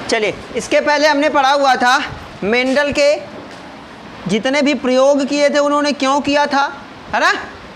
चलिए, इसके पहले हमने पढ़ा हुआ था मेंडल के जितने भी प्रयोग किए थे उन्होंने क्यों किया था, है ना।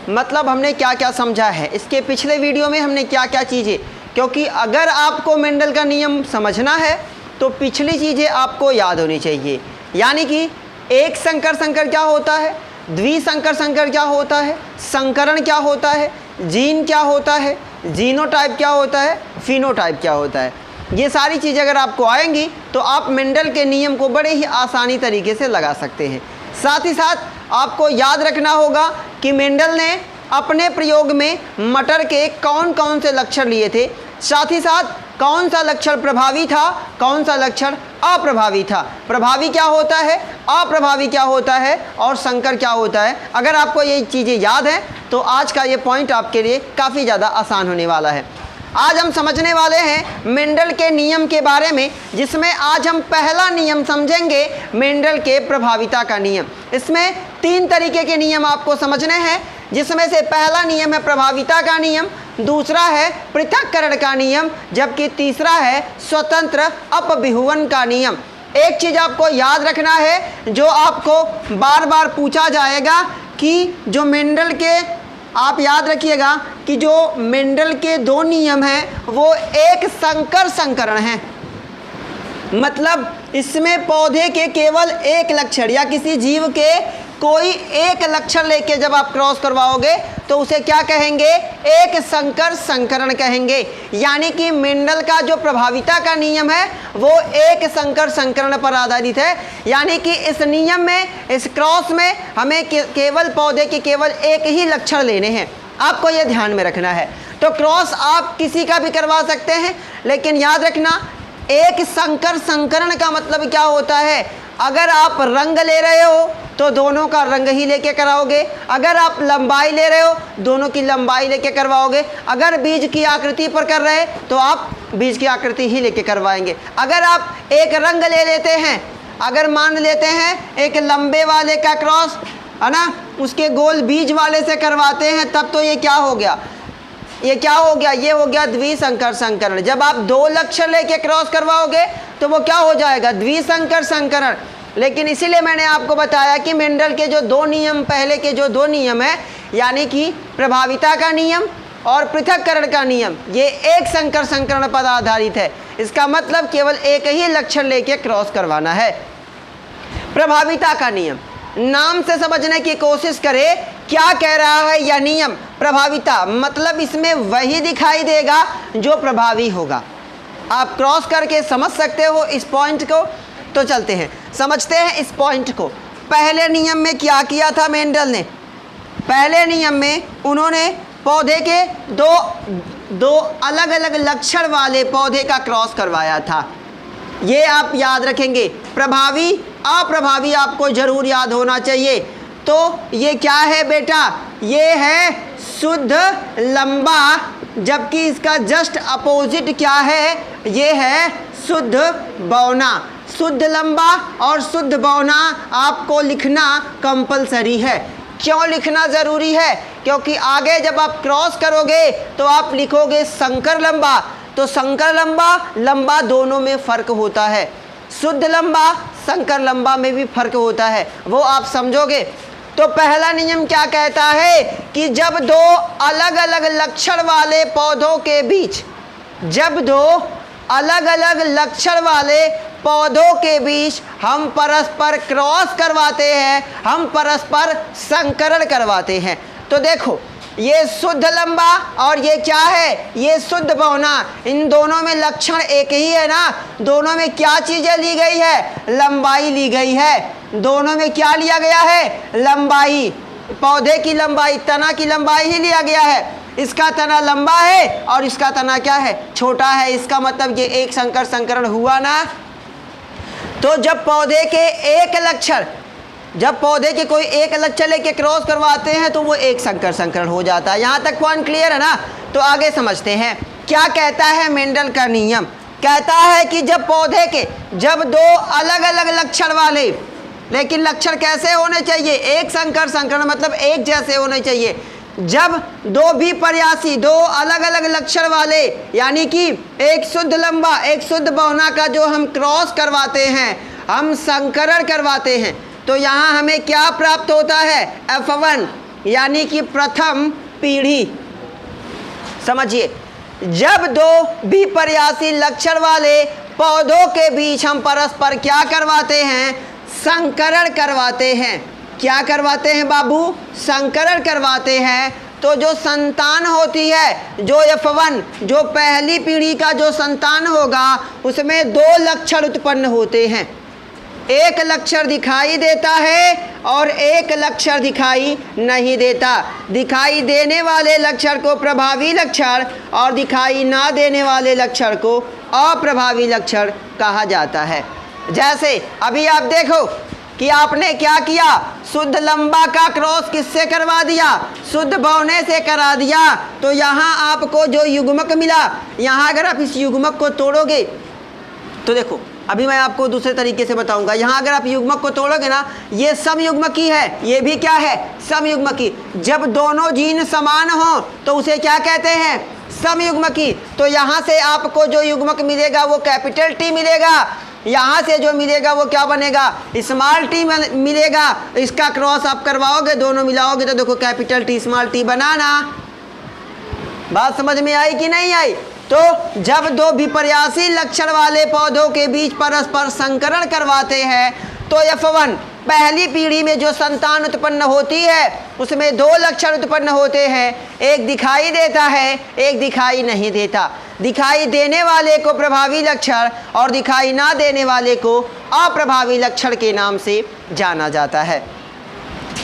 मतलब हमने क्या क्या समझा है इसके पिछले वीडियो में, हमने क्या क्या चीज़ें, क्योंकि अगर आपको मेंडल का नियम समझना है तो पिछली चीज़ें आपको याद होनी चाहिए। यानी कि एक संकर संकर क्या होता है, द्विसंकर संकर क्या होता है, संकरण क्या होता है, जीन क्या होता है, जीनोटाइप क्या होता है, फिनोटाइप क्या होता है। ये सारी चीज़ें अगर आपको आएंगी तो आप मेंडल के नियम को बड़े ही आसानी तरीके से लगा सकते हैं। साथ ही साथ आपको याद रखना होगा कि मेंडल ने अपने प्रयोग में मटर के कौन कौन से लक्षण लिए थे, साथ ही साथ कौन सा लक्षण प्रभावी था, कौन सा लक्षण अप्रभावी था, प्रभावी क्या होता है, अप्रभावी क्या होता है और संकर क्या होता है। अगर आपको ये चीज़ें याद हैं तो आज का ये पॉइंट आपके लिए काफ़ी ज़्यादा आसान होने वाला है। आज हम समझने वाले हैं मेंडल के नियम के बारे में, जिसमें आज हम पहला नियम समझेंगे मेंडल के प्रभाविता का नियम। इसमें 3 तरीके के नियम आपको समझने हैं, जिसमें से पहला नियम है प्रभाविता का नियम, दूसरा है पृथक्करण का नियम, जबकि तीसरा है स्वतंत्र अपविहुवन का नियम। एक चीज़ आपको याद रखना है जो आपको बार बार पूछा जाएगा कि जो मेंडल के, आप याद रखिएगा कि जो मेंडल के 2 नियम हैं वो एक संकर संकरण हैं। मतलब इसमें पौधे के केवल एक लक्षण या किसी जीव के कोई एक लक्षण लेके जब आप क्रॉस करवाओगे तो उसे क्या कहेंगे, एक संकर संकरण कहेंगे। यानी कि मेंडल का जो प्रभाविता का नियम है वो एक संकर संकरण पर आधारित है। यानी कि इस नियम में, इस क्रॉस में हमें केवल पौधे के केवल एक ही लक्षण लेने हैं, आपको ये ध्यान में रखना है। तो क्रॉस आप किसी का भी करवा सकते हैं, लेकिन याद रखना एक संकर संकरण का मतलब क्या होता है। अगर आप रंग ले रहे हो तो दोनों का रंग ही लेके कराओगे, अगर आप लंबाई ले रहे हो दोनों की लंबाई लेके करवाओगे, अगर बीज की आकृति पर कर रहे हैं तो आप बीज की आकृति ही लेके करवाएंगे। अगर आप एक रंग ले लेते हैं, अगर मान लेते हैं एक लंबे वाले का क्रॉस, है ना, उसके गोल बीज वाले से करवाते हैं, तब तो ये क्या हो गया, ये क्या हो गया, ये हो गया द्विसंकर संकरण। जब आप 2 लक्षण लेके क्रॉस करवाओगे तो वो क्या हो जाएगा, द्विसंकर संकरण। लेकिन इसीलिए मैंने आपको बताया कि मेंडल के जो 2 नियम, पहले के जो 2 नियम है, यानी कि प्रभाविता का नियम और पृथक्करण का नियम, ये एक संकर संकरण पर आधारित है। इसका मतलब केवल एक ही लक्षण लेके क्रॉस करवाना है। प्रभाविता का नियम, नाम से समझने की कोशिश करें क्या कह रहा है यह नियम। प्रभाविता मतलब इसमें वही दिखाई देगा जो प्रभावी होगा। आप क्रॉस करके समझ सकते हो इस पॉइंट को। तो चलते हैं, समझते हैं इस पॉइंट को। पहले नियम में क्या किया था मेंडल ने, पहले नियम में उन्होंने पौधे के दो अलग अलग लक्षण वाले पौधे का क्रॉस करवाया था। ये आप याद रखेंगे, प्रभावी अप्रभावी आपको जरूर याद होना चाहिए। तो ये क्या है बेटा, ये है शुद्ध लंबा, जबकि इसका जस्ट अपोजिट क्या है, ये है शुद्ध बौना। शुद्ध लंबा और शुद्ध बौना आपको लिखना कंपलसरी है। क्यों लिखना ज़रूरी है, क्योंकि आगे जब आप क्रॉस करोगे तो आप लिखोगे संकर लंबा। तो संकर लंबा, लंबा दोनों में फ़र्क होता है, शुद्ध लंबा संकर लंबा में भी फ़र्क होता है, वो आप समझोगे। तो पहला नियम क्या कहता है कि जब 2 अलग अलग लक्षण वाले पौधों के बीच, जब 2 अलग अलग लक्षण वाले पौधों के बीच हम परस्पर क्रॉस करवाते हैं, हम परस्पर संकरण करवाते हैं। तो देखो ये शुद्ध लंबा और ये क्या है, ये शुद्ध बौना, इन दोनों में लक्षण एक ही है ना। दोनों में क्या चीज़ें ली गई है, लंबाई ली गई है। दोनों में क्या लिया गया है, लंबाई, पौधे की लंबाई, तना की लंबाई ही लिया गया है। इसका तना लंबा है और इसका तना क्या है, छोटा है। इसका मतलब ये एक संकर संकरण हुआ ना। तो जब पौधे के एक लक्षण, जब पौधे के कोई एक लक्षण लेके क्रॉस करवाते हैं तो वो एक संकर संकरण हो जाता है। यहाँ तक पॉइंट क्लियर है ना। तो आगे समझते हैं क्या कहता है मेंडल का नियम। कहता है कि जब पौधे के, जब 2 अलग अलग लक्षण वाले, लेकिन लक्षण कैसे होने चाहिए, एक संकर संकरण मतलब एक जैसे होने चाहिए। जब दो विपर्यासी, दो अलग अलग लक्षण वाले, यानी कि एक शुद्ध लंबा एक शुद्ध बहुना का जो हम क्रॉस करवाते हैं, हम संकरण करवाते हैं, तो यहाँ हमें क्या प्राप्त होता है? F1, यानी कि प्रथम पीढ़ी। समझिए, जब दो विपर्यासी लक्षण वाले पौधों के बीच हम परस्पर क्या करवाते हैं? संकरण करवाते हैं। क्या करवाते हैं बाबू? संकरण करवाते हैं। तो जो संतान होती है, जो F1, जो पहली पीढ़ी का जो संतान होगा, उसमें दो लक्षण उत्पन्न होते हैं। एक लक्षण दिखाई देता है और एक लक्षण दिखाई नहीं देता। दिखाई देने वाले लक्षण को प्रभावी लक्षण और दिखाई ना देने वाले लक्षण को अप्रभावी लक्षण कहा जाता है। जैसे अभी आप देखो कि आपने क्या किया? शुद्ध लंबा का क्रॉस किससे करवा दिया? शुद्ध बहुने से करा दिया। तो यहाँ आपको जो युग्मक मिला, यहाँ अगर आप इस युग्मक को तोड़ोगे तो देखो, अभी मैं आपको दूसरे तरीके से बताऊंगा। यहाँ अगर आप युग्मक को तोड़ोगे ना, ये समयुग्मकी है, ये भी क्या है? समयुग्मकी। जब दोनों जीन समान हो तो उसे क्या कहते हैं? समयुग्मकी। तो यहाँ से आपको जो युग्मक मिलेगा वो कैपिटल टी मिलेगा, यहाँ से जो मिलेगा वो क्या बनेगा? स्मॉल टी मिलेगा। इसका क्रॉस आप करवाओगे, दोनों मिलाओगे तो देखो कैपिटल टी स्मॉल टी बनाना। बात समझ में आई कि नहीं आई? तो जब दो विपर्यासी लक्षण वाले पौधों के बीच परस्पर संकरण करवाते हैं तो F1 पहली पीढ़ी में जो संतान उत्पन्न होती है उसमें दो लक्षण उत्पन्न होते हैं। एक दिखाई देता है, एक दिखाई नहीं देता। दिखाई देने वाले को प्रभावी लक्षण और दिखाई ना देने वाले को अप्रभावी लक्षण के नाम से जाना जाता है।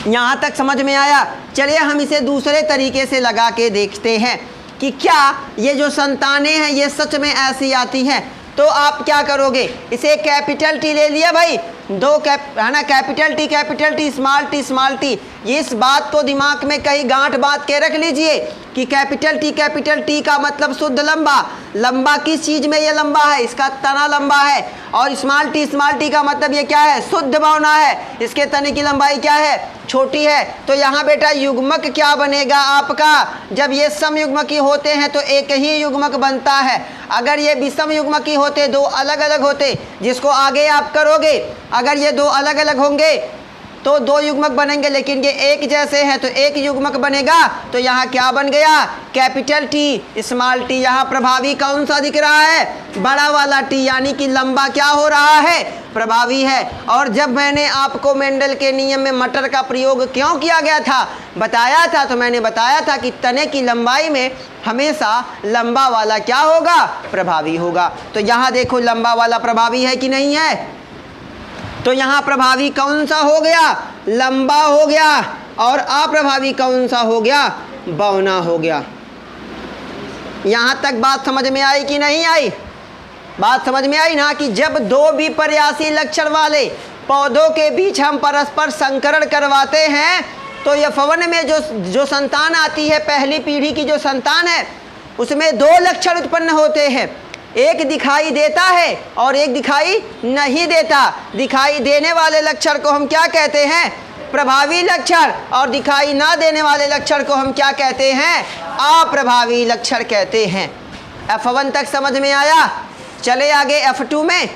यहाँ तक समझ में आया? चलिए हम इसे दूसरे तरीके से लगा के देखते हैं कि क्या ये जो संतानें हैं ये सच में ऐसी आती हैं। तो आप क्या करोगे? इसे कैपिटल टी ले लिया भाई, दो है ना, कैपिटल टी स्मॉल टी। इस बात को दिमाग में कहीं गांठ बांध के रख लीजिए कि कैपिटल टी का मतलब शुद्ध लंबा। लंबा किस चीज़ में ये लंबा है? इसका तना लंबा है। और स्मॉल टी का मतलब ये क्या है? शुद्ध बहुना है, इसके तने की लंबाई क्या है? छोटी है। तो यहाँ बेटा युग्मक क्या बनेगा आपका? जब ये समयुग्मकी होते हैं तो एक ही युग्मक बनता है। अगर ये विषम युग्मकी होते, दो अलग अलग होते, जिसको आगे आप करोगे, अगर ये दो अलग अलग होंगे तो दो युग्मक बनेंगे, लेकिन ये एक जैसे हैं तो एक युग्मक बनेगा। तो यहाँ क्या बन गया? Capital T small T. यहाँ प्रभावी कौन सा दिख रहा है? बड़ा वाला टी, यानी कि लंबा क्या हो रहा है? प्रभावी है। और जब मैंने आपको मेंडल के नियम में मटर का प्रयोग क्यों किया गया था बताया था, तो मैंने बताया था कि तने की लंबाई में हमेशा लंबा वाला क्या होगा? प्रभावी होगा। तो यहाँ देखो लंबा वाला प्रभावी है कि नहीं है? तो यहाँ प्रभावी कौन सा हो गया? लंबा हो गया। और अप्रभावी कौन सा हो गया? बहुना हो गया। यहाँ तक बात समझ में आई कि नहीं आई? बात समझ में आई ना कि जब दो विपर्यासी लक्षण वाले पौधों के बीच हम परस्पर संकरण करवाते हैं तो F1 में जो संतान आती है, पहली पीढ़ी की जो संतान है, उसमें दो लक्षण उत्पन्न होते हैं। एक दिखाई देता है और एक दिखाई नहीं देता। दिखाई देने वाले लक्षण को हम क्या कहते हैं? प्रभावी लक्षण। और दिखाई ना देने वाले लक्षण को हम क्या कहते हैं? अप्रभावी लक्षण कहते हैं। F1 तक समझ में आया? चले आगे F2 में,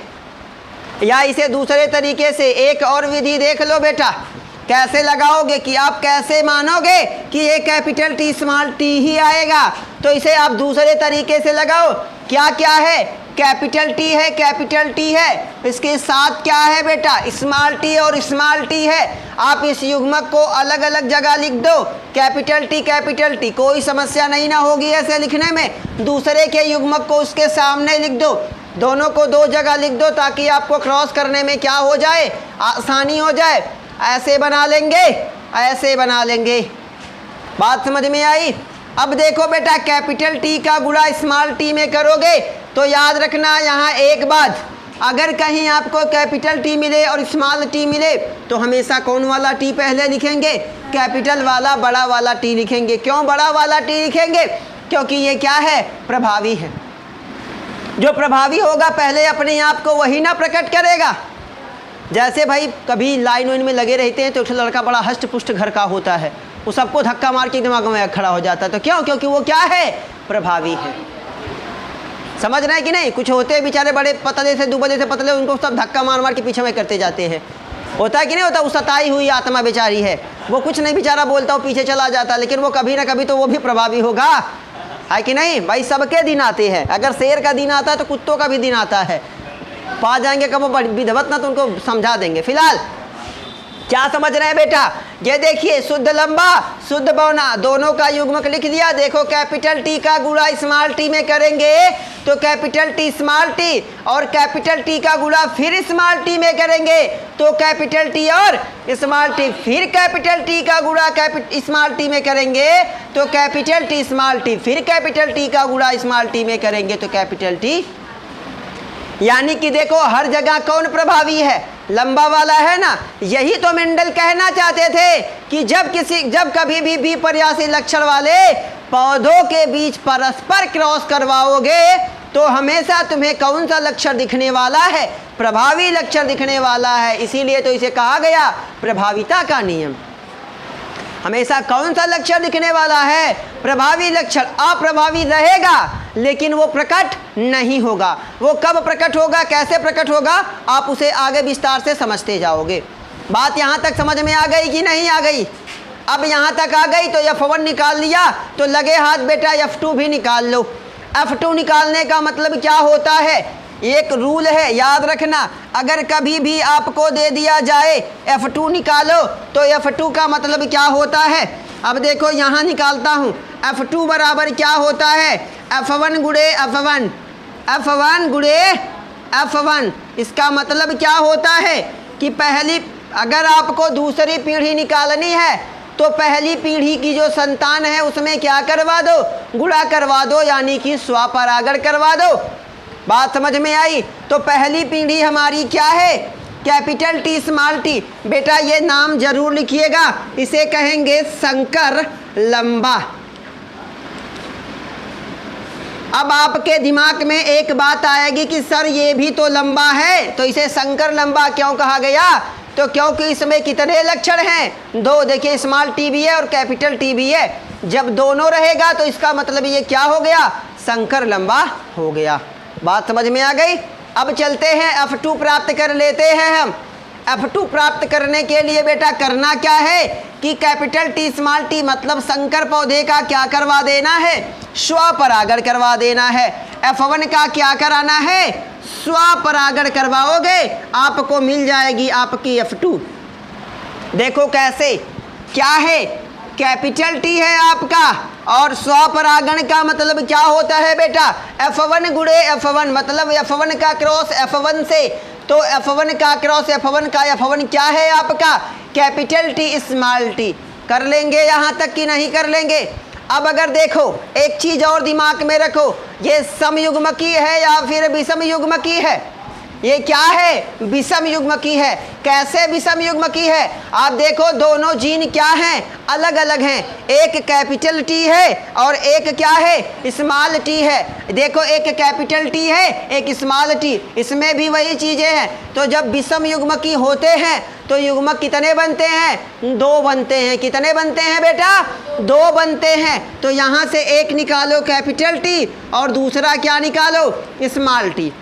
या इसे दूसरे तरीके से एक और विधि देख लो बेटा, कैसे लगाओगे कि आप कैसे मानोगे कि ये कैपिटल टी स्मॉल टी ही आएगा। तो इसे आप दूसरे तरीके से लगाओ। क्या क्या है? कैपिटल टी है, कैपिटल टी है, इसके साथ क्या है बेटा? स्मॉल टी और स्मॉल टी है। आप इस युग्मक को अलग अलग जगह लिख दो, कैपिटल टी, कोई समस्या नहीं ना होगी ऐसे लिखने में। दूसरे के युग्मक को उसके सामने लिख दो, दोनों को दो जगह लिख दो ताकि आपको क्रॉस करने में क्या हो जाए? आसानी हो जाए। ऐसे बना लेंगे, ऐसे बना लेंगे। बात समझ में आई? अब देखो बेटा, कैपिटल टी का गुणा स्मॉल टी में करोगे तो याद रखना यहाँ एक बात, अगर कहीं आपको कैपिटल टी मिले और स्मॉल टी मिले तो हमेशा कौन वाला टी पहले लिखेंगे? कैपिटल वाला, बड़ा वाला टी लिखेंगे। क्यों बड़ा वाला टी लिखेंगे? क्योंकि ये क्या है? प्रभावी है। जो प्रभावी होगा पहले अपने आप को वही ना प्रकट करेगा। जैसे भाई कभी लाइन वाइन में लगे रहते हैं तो एक लड़का बड़ा हष्ट पुष्ट घर का होता है, वो सबको धक्का मार के दिमाग में खड़ा हो जाता है। तो क्यों? क्योंकि वो क्या है? प्रभावी है। समझ रहे हैं कि नहीं? कुछ होते हैं बेचारे बड़े पतले से दुबले से पतले, उनको सब धक्का मार मार के पीछे में करते जाते हैं। होता है कि नहीं होता? वो सताई हुई आत्मा बेचारी है, वो कुछ नहीं बेचारा बोलता, वो पीछे चला जाता, लेकिन वो कभी ना कभी तो वो भी प्रभावी होगा, है कि नहीं भाई? सबके दिन आते हैं। अगर शेर का दिन आता है तो कुत्तों का भी दिन आता है। पा जाएंगे कब वो विधवत ना, तो उनको समझा देंगे। फिलहाल क्या समझ रहे हैं बेटा? ये देखिए, शुद्ध लंबा शुद्ध बौना दोनों का युग्मक लिख दिया। देखो कैपिटल टी का गुणा स्मॉल टी में करेंगे तो कैपिटल टी स्मॉल टी, और कैपिटल टी का गुणा फिर स्मॉल टी में करेंगे तो कैपिटल टी और स्मॉल टी, फिर कैपिटल टी का गुणा स्मॉल टी में करेंगे तो कैपिटल टी स्मॉल टी, फिर कैपिटल टी का गुणा स्मॉल टी में करेंगे तो कैपिटल टी। यानी कि देखो हर जगह कौन प्रभावी है? लंबा वाला है ना। यही तो मेंडल कहना चाहते थे कि जब कभी भी विपर्यासी लक्षण वाले पौधों के बीच परस्पर क्रॉस करवाओगे तो हमेशा तुम्हें कौन सा लक्षण दिखने वाला है? प्रभावी लक्षण दिखने वाला है। इसीलिए तो इसे कहा गया प्रभाविता का नियम। हमेशा कौन सा लक्षण दिखने वाला है? प्रभावी लक्षण। अप्रभावी रहेगा लेकिन वो प्रकट नहीं होगा। वो कब प्रकट होगा, कैसे प्रकट होगा, आप उसे आगे विस्तार से समझते जाओगे। बात यहाँ तक समझ में आ गई कि नहीं आ गई? अब यहाँ तक आ गई तो F1 निकाल लिया तो लगे हाथ बेटा F2 भी निकाल लो। F2 निकालने का मतलब क्या होता है? एक रूल है, याद रखना। अगर कभी भी आपको दे दिया जाए F2 निकालो तो F2 का मतलब क्या होता है? अब देखो यहाँ निकालता हूँ। F2 बराबर क्या होता है? F1 गुणे F1, F1 गुणे F1। इसका मतलब क्या होता है कि अगर आपको दूसरी पीढ़ी निकालनी है तो पहली पीढ़ी की जो संतान है उसमें क्या करवा दो? गुणा करवा दो, यानी कि स्वपरागण करवा दो। बात समझ में आई? तो पहली पीढ़ी हमारी क्या है? Capital T small T. बेटा ये नाम जरूर लिखिएगा, इसे कहेंगे संकर लंबा। अब आपके दिमाग में एक बात आएगी कि सर ये भी तो लंबा है, तो इसे संकर लंबा क्यों कहा गया? तो क्योंकि इसमें कितने लक्षण हैं? दो। देखिए स्मॉल टी भी है और कैपिटल टी भी है। जब दोनों रहेगा तो इसका मतलब ये क्या हो गया? संकर लंबा हो गया। बात समझ में आ गई? अब चलते हैं F2 प्राप्त कर लेते हैं हम। F2 प्राप्त करने के लिए बेटा करना क्या है कि कैपिटल टी स्मॉल टी मतलब संकर पौधे का क्या करवा देना है? स्वपरागण करवा देना है। F1 का क्या कराना है? स्वपरागण करवाओगे, आपको मिल जाएगी आपकी F2। देखो कैसे, क्या है? कैपिटल टी है आपका, और स्वपरागण का मतलब क्या होता है बेटा? F1 गुणे F1, मतलब F1 का क्रॉस F1 से। तो F1 का क्रॉस F1 का F1 क्या है आपका? Capital T small T. कर लेंगे यहाँ तक कि नहीं कर लेंगे? अब अगर देखो एक चीज़ और दिमाग में रखो, ये समयुग्मकी है या फिर विषम युग्मकी है? ये क्या है? विषम युग्मकी है। कैसे विषम युग्मकी है? आप देखो दोनों जीन क्या हैं? अलग अलग हैं। एक कैपिटल टी है और एक क्या है? स्मॉल टी है। देखो एक कैपिटल टी है, एक स्मॉल टी, इसमें भी वही चीज़ें हैं। तो जब विषम युग्मकी होते हैं तो युग्मक कितने बनते हैं? दो बनते हैं। कितने बनते हैं बेटा? दो बनते हैं। तो यहाँ से एक निकालो कैपिटल टी और दूसरा क्या निकालो? Small T.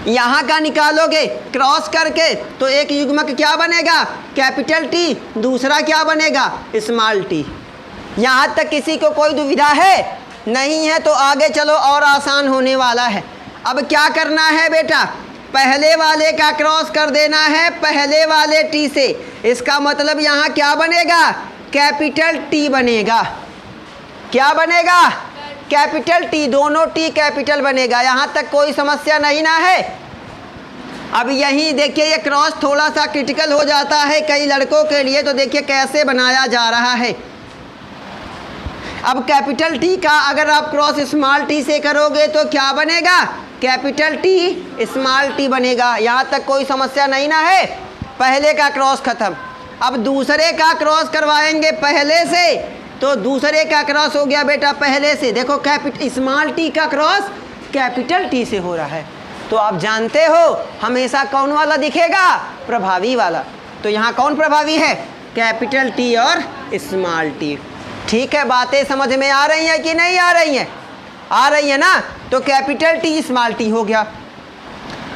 यहाँ का निकालोगे क्रॉस करके तो एक युग्मक क्या बनेगा? कैपिटल टी, दूसरा क्या बनेगा? Small T. यहाँ तक किसी को कोई दुविधा है? नहीं है तो आगे चलो और आसान होने वाला है। अब क्या करना है बेटा? पहले वाले का क्रॉस कर देना है पहले वाले टी से। इसका मतलब यहाँ क्या बनेगा? कैपिटल टी बनेगा। क्या बनेगा? Capital T. दोनों टी कैपिटल बनेगा। यहाँ तक कोई समस्या नहीं ना है? अब यहीं देखिए ये क्रॉस थोड़ा सा क्रिटिकल हो जाता है कई लड़कों के लिए, तो देखिए कैसे बनाया जा रहा है। अब कैपिटल टी का अगर आप क्रॉस स्मॉल टी से करोगे तो क्या बनेगा? कैपिटल टी स्मॉल टी बनेगा। यहाँ तक कोई समस्या नहीं ना है? पहले का क्रॉस खत्म। अब दूसरे का क्रॉस करवाएंगे पहले से, तो दूसरे का क्रॉस हो गया बेटा पहले से। देखो स्मॉल टी का क्रॉस कैपिटल टी से हो रहा है। तो आप जानते हो हमेशा कौन वाला दिखेगा? प्रभावी वाला। तो यहाँ कौन प्रभावी है? कैपिटल टी और स्मॉल टी। ठीक है, बातें समझ में आ रही हैं कि नहीं आ रही हैं? आ रही है ना? तो कैपिटल टी स्मॉल टी हो गया।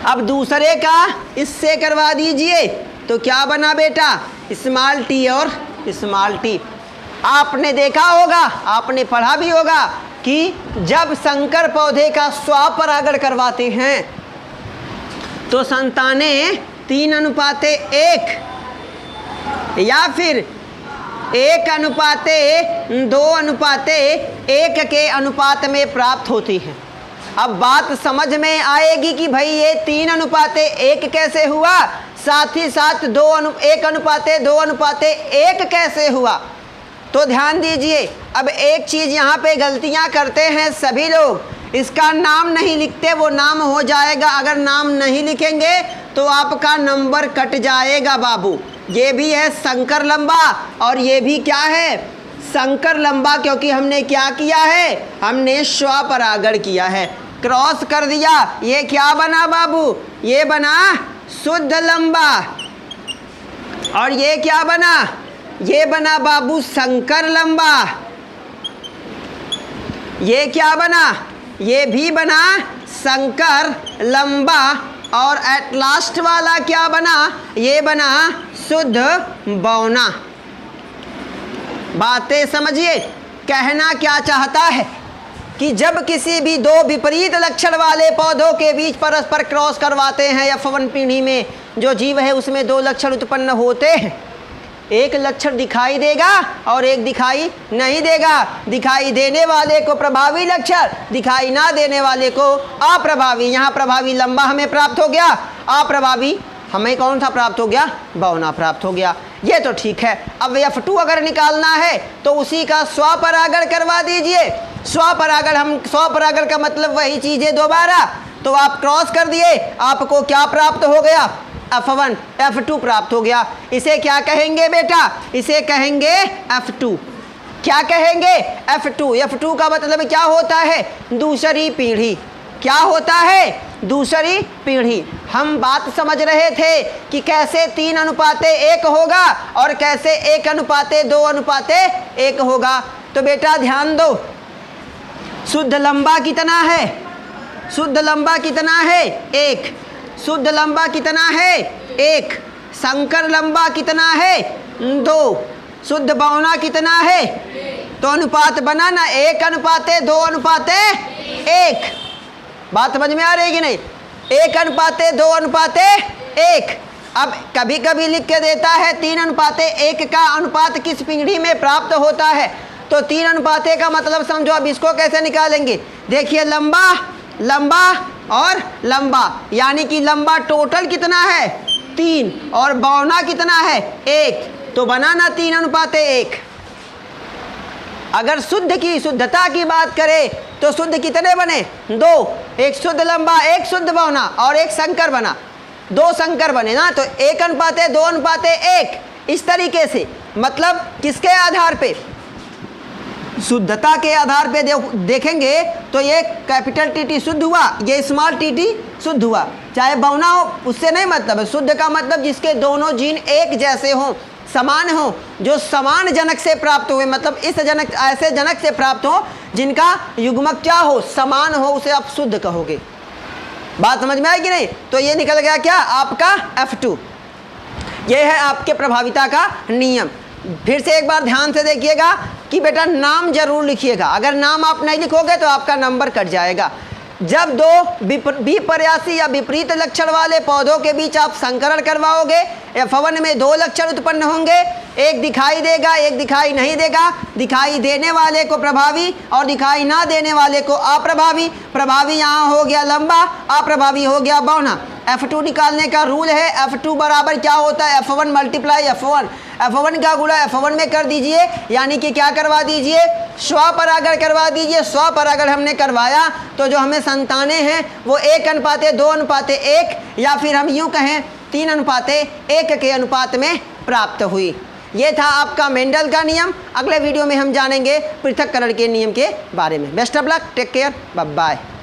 अब दूसरे का इससे करवा दीजिए तो क्या बना बेटा? स्मॉल टी और स्मॉल टी। आपने देखा होगा, आपने पढ़ा भी होगा कि जब संकर पौधे का स्वपरागण करवाते हैं तो संतानें 3:1 या फिर 1:2:1 के अनुपात में प्राप्त होती हैं। अब बात समझ में आएगी कि भाई ये 3:1 कैसे हुआ, साथ ही साथ 1:2:1 कैसे हुआ। तो ध्यान दीजिए, अब एक चीज़ यहाँ पे गलतियाँ करते हैं सभी लोग, इसका नाम नहीं लिखते, वो नाम हो जाएगा। अगर नाम नहीं लिखेंगे तो आपका नंबर कट जाएगा बाबू। ये भी है संकर लंबा और ये भी क्या है? संकर लंबा, क्योंकि हमने क्या किया है? हमने स्वपरागण किया है, क्रॉस कर दिया। ये क्या बना बाबू? ये बना शुद्ध लंबा। और ये क्या बना? ये बना बाबू संकर लंबा। ये क्या बना? ये भी बना संकर लंबा। और एट लास्ट वाला क्या बना? ये बना शुद्ध बौना। बातें समझिए, कहना क्या चाहता है कि जब किसी भी दो विपरीत लक्षण वाले पौधों के बीच परस्पर क्रॉस करवाते हैं या F1 पीढ़ी में जो जीव है उसमें दो लक्षण उत्पन्न होते हैं, एक लक्षण दिखाई देगा और एक दिखाई नहीं देगा। दिखाई देने वाले को प्रभावी लक्षण, दिखाई ना देने वाले को अप्रभावी। यहाँ प्रभावी लंबा हमें प्राप्त हो गया, अप्रभावी हमें कौन सा प्राप्त हो गया? बौना प्राप्त हो गया। ये तो ठीक है। अब F2 अगर निकालना है तो उसी का स्वपरागण करवा दीजिए। स्वपरागण का मतलब वही चीज़ है दोबारा। तो आप क्रॉस कर दिए, आपको क्या प्राप्त हो गया? F1 F2 प्राप्त हो गया। इसे क्या कहेंगे बेटा? इसे कहेंगे F2। क्या कहेंगे? F2। F2 का मतलब क्या होता है? दूसरी पीढ़ी। क्या होता है? दूसरी पीढ़ी। हम बात समझ रहे थे कि कैसे 3:1 होगा और कैसे 1:2:1 होगा। तो बेटा ध्यान दो, शुद्ध लंबा कितना है? शुद्ध लंबा कितना है? 1। शुद्ध लंबा कितना है? 1। संकर लंबा कितना है? 2। शुद्ध बौना कितना है? तो अनुपात बना ना, 1:2:1। बात समझ में आ रही कि नहीं? 1:2:1। अब कभी कभी लिख के देता है 3:1 का अनुपात किस पीढ़ी में प्राप्त होता है। तो 3:1 का मतलब समझो। अब इसको कैसे निकालेंगे? देखिए, लंबा लंबा और लंबा, यानी कि लंबा टोटल कितना है? 3 और बौना कितना है? 1। तो बना ना 3:1। अगर शुद्ध की शुद्धता की बात करें तो शुद्ध कितने बने? 2। एक शुद्ध लंबा, एक शुद्ध बौना और एक संकर बना। 2 संकर बने ना। तो 1:2:1 इस तरीके से। मतलब किसके आधार पे? शुद्धता के आधार पे देखेंगे तो ये कैपिटल टी शुद्ध हुआ, ये स्मॉल टी शुद्ध हुआ। चाहे बौना हो उससे नहीं मतलब है। शुद्ध का मतलब जिसके दोनों जीन एक जैसे हों, समान हो, जो समान जनक से प्राप्त हुए, मतलब इस जनक, ऐसे जनक से प्राप्त हो जिनका युग्मक क्या हो? समान हो, उसे आप शुद्ध कहोगे। बात समझ में आई कि नहीं? तो ये निकल गया क्या? आपका F2। ये है आपके प्रभाविता का नियम। फिर से एक बार ध्यान से देखिएगा कि बेटा नाम जरूर लिखिएगा। अगर नाम आप नहीं लिखोगे तो आपका नंबर कट जाएगा। जब दो विपर्यासी या विपरीत लक्षण वाले पौधों के बीच आप संकरण करवाओगे, F1 में 2 लक्षण उत्पन्न होंगे, एक दिखाई देगा, एक दिखाई नहीं देगा। दिखाई देने वाले को प्रभावी और दिखाई ना देने वाले को अप्रभावी। प्रभावी यहाँ हो गया लंबा, अप्रभावी हो गया बौना। F2 निकालने का रूल है, F2 बराबर क्या होता है? F1 multiply F1। F1 का गुणा F1 में कर दीजिए, यानी कि क्या करवा दीजिए? स्वपरागण करवा दीजिए। स्वपरागण हमने करवाया तो जो हमें संतानें हैं वो 1:2:1 या फिर हम यूँ कहें 3:1 के अनुपात में प्राप्त हुई। ये था आपका मेंडल का नियम। अगले वीडियो में हम जानेंगे पृथक्करण के नियम के बारे में। Best of luck, take care, bye bye.